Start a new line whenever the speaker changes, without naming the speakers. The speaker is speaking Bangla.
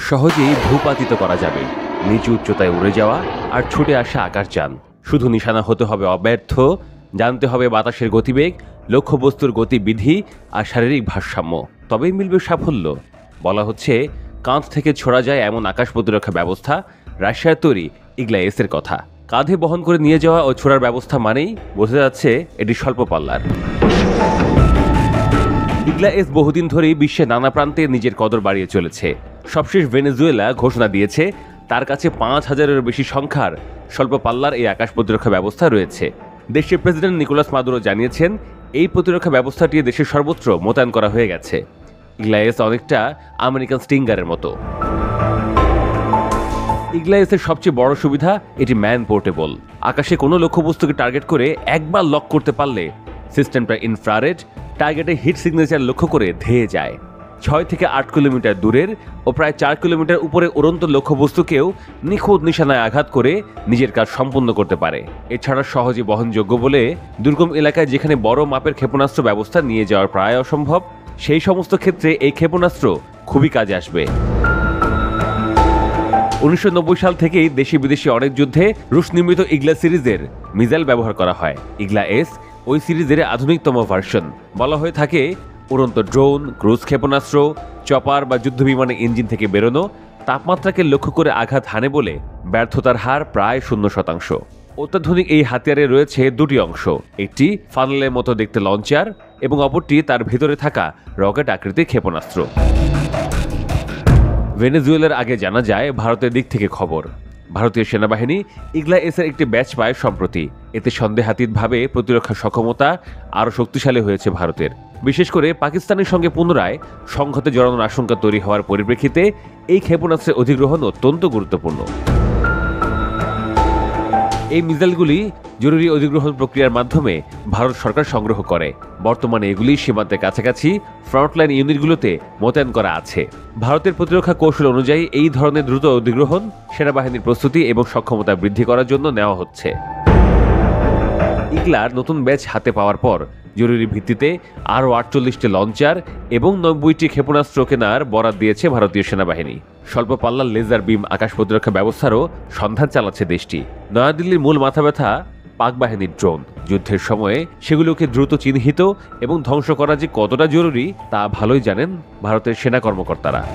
সহজেই ভূপাতিত করা যাবে, নিচু উচ্চতায় উড়ে যাওয়া আর ছুটে আসা আকাশযান। শুধু নিশানা হতে হবে অব্যর্থ, জানতে হবে বাতাসের গতিবেগ, লক্ষ্যবস্তুর গতিবিধি আর শারীরিক ভারসাম্য, তবেই মিলবে সাফল্য। বলা হচ্ছে কাঁধ থেকে ছোড়া যায় এমন আকাশ প্রতিরক্ষা ব্যবস্থা রাশিয়ার তৈরি ইগলা-এস এর কথা। কাঁধে বহন করে নিয়ে যাওয়া ও ছোড়ার ব্যবস্থা মানেই বোঝা যাচ্ছে এটি স্বল্প পাল্লার। ইগলা-এস বহুদিন ধরেই বিশ্বের নানা প্রান্তে নিজের কদর বাড়িয়ে চলেছে। সবশেষ ভেনেজুয়েলা ঘোষণা দিয়েছে তার কাছে ৫,০০০-এরও বেশি সংখ্যার স্বল্প পাল্লার এই আকাশ প্রতিরক্ষা ব্যবস্থা রয়েছে। দেশের প্রেসিডেন্ট নিকোলাস মাদুরো জানিয়েছেন এই প্রতিরক্ষা ব্যবস্থাটি দেশের সর্বত্র মোতায়েন করা হয়ে গেছে। ইগলা-এস অনেকটা আমেরিকান স্টিঙ্গারের মতো। ইগলা-এস-এর সবচেয়ে বড় সুবিধা এটি ম্যান পোর্টেবল। আকাশে কোনো লক্ষ্যবস্তুকে টার্গেট করে একবার লক করতে পারলে সিস্টেমটা ইনফ্রারেড টার্গেটে হিট সিগনেচার লক্ষ্য করে ধেয়ে যায়। ৬ থেকে ৮ কিলোমিটার দূরের ও প্রায় ৪ কিলোমিটার উপরে উড়ন্ত লক্ষ্যবস্তুকেও নিখুঁত নিশানায় আঘাত করে নিজের কাজ সম্পূর্ণ করতে পারে। এছাড়া সহজে বহনযোগ্য বলে দুর্গম এলাকায় যেখানে বড় মাপের ক্ষেপণাস্ত্র ব্যবস্থা নিয়ে যাওয়ার প্রায় অসম্ভব, সেই সমস্ত ক্ষেত্রে এই ক্ষেপণাস্ত্র খুবই কাজে আসবে। ১৯৯০ সাল থেকেই দেশি বিদেশি অনেক যুদ্ধে রুশ নির্মিত ইগলা সিরিজের মিসাইল ব্যবহার করা হয়। ইগলা-এস ওই সিরিজের আধুনিকতম ভার্সন। বলা হয়ে থাকে উড়ন্ত ড্রোন, ক্রুজ ক্ষেপণাস্ত্র, চপার বা যুদ্ধবিমানের ইঞ্জিন থেকে বেরোনো তাপমাত্রাকে লক্ষ্য করে আঘাত হানে বলে ব্যর্থতার হার প্রায় ০%। অত্যাধুনিক এই হাতিয়ারে রয়েছে দুটি অংশ, একটি ফানেলের মতো দেখতে লঞ্চার এবং অপরটি তার ভেতরে থাকা রকেট আকৃতির ক্ষেপণাস্ত্র। ভেনেজুয়েলার আগে জানা যায় ভারতের দিক থেকে খবর। ভারতীয় সেনাবাহিনী ইগলা-এস-এর একটি ব্যাচ পায় সম্প্রতি। এতে সন্দেহাতীতভাবে প্রতিরক্ষা সক্ষমতা আরও শক্তিশালী হয়েছে ভারতের। বিশেষ করে পাকিস্তানের সঙ্গে পুনরায় সংঘাতে জড়ানোর আশঙ্কা তৈরি হওয়ার পরিপ্রেক্ষিতে এই ক্ষেপণাস্ত্রের অধিগ্রহণ অত্যন্ত গুরুত্বপূর্ণ। এই মিসাইলগুলি জরুরি অধিগ্রহণ প্রক্রিয়ার মাধ্যমে ভারত সরকার সংগ্রহ করে। বর্তমানে এগুলি সীমান্তের কাছাকাছি ফ্রন্টলাইন ইউনিটগুলোতে মোতায়েন করা আছে। ভারতের প্রতিরক্ষা কৌশল অনুযায়ী এই ধরনের দ্রুত অধিগ্রহণ সেনাবাহিনীর প্রস্তুতি এবং সক্ষমতা বৃদ্ধি করার জন্য নেওয়া হচ্ছে। ইগলার নতুন ব্যাচ হাতে পাওয়ার পর জরুরি ভিত্তিতে আরও ৪৮টি লঞ্চার এবং ৯০টি ক্ষেপণাস্ত্র কেনার বরাদ দিয়েছে ভারতীয় সেনাবাহিনী। স্বল্প পাল্লার লেজার বিম আকাশ প্রতিরক্ষা ব্যবস্থারও সন্ধান চালাচ্ছে দেশটি। নয়াদিল্লির মূল মাথা ব্যথা পাক বাহিনীর ড্রোন। যুদ্ধের সময়ে সেগুলোকে দ্রুত চিহ্নিত এবং ধ্বংস করা যে কতটা জরুরি তা ভালোই জানেন ভারতের সেনা কর্মকর্তারা।